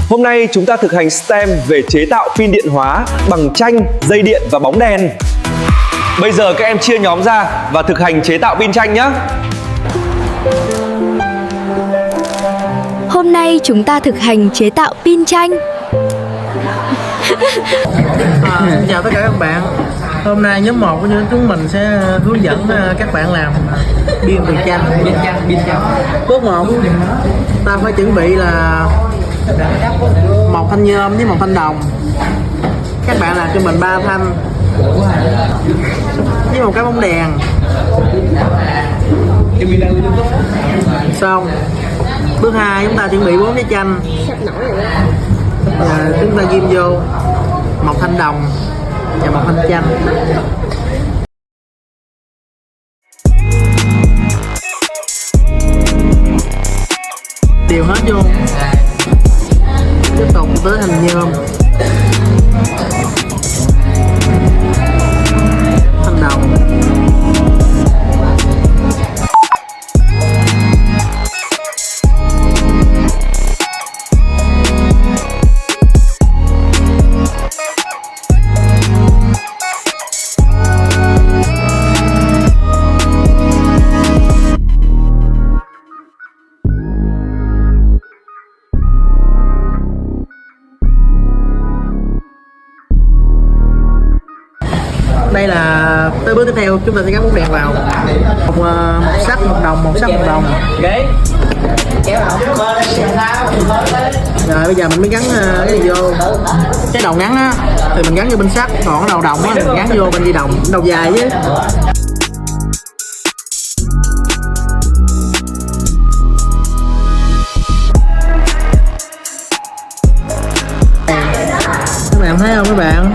Hôm nay chúng ta thực hành STEM về chế tạo pin điện hóa bằng tranh, dây điện và bóng đèn. Bây giờ các em chia nhóm ra và thực hành chế tạo pin tranh nhé. Hôm nay chúng ta thực hành chế tạo pin tranh. Chào tất cả các bạn. Hôm nay nhóm 1 của chúng mình sẽ hướng dẫn các bạn làm pin từ tranh. Bước 1, ta phải chuẩn bị là một thanh nhôm với một thanh đồng. Các bạn làm cho mình 3 thanh với một cái bóng đèn. Xong. Bước 2, chúng ta chuẩn bị 4 trái chanh. Và chúng ta ghim vô một thanh đồng và một thanh chanh. Điều hết vô. Tiếp tục tới thanh nhôm, thanh đồng. Đây là tới bước tiếp theo, chúng ta sẽ gắn bóng đèn vào. Một sắt, một đồng, một sắt, một đồng. Rồi bây giờ mình mới gắn cái này vô. Cái đầu ngắn á thì mình gắn vô bên sắt, còn cái đầu đồng á thì mình gắn vô bên dây đồng, đầu dài chứ. Các bạn thấy không các bạn?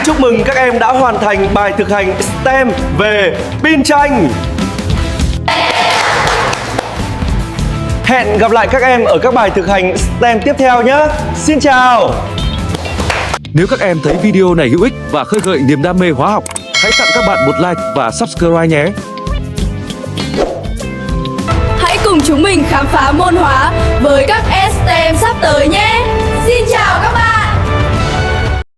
chúc mừng các em đã hoàn thành bài thực hành STEM về pin tranh. Hẹn gặp lại các em ở các bài thực hành STEM tiếp theo nhé. Xin chào. Nếu các em thấy video này hữu ích và khơi gợi niềm đam mê hóa học, hãy tặng các bạn một like và subscribe nhé. Hãy cùng chúng mình khám phá môn hóa với các STEM sắp tới nhé.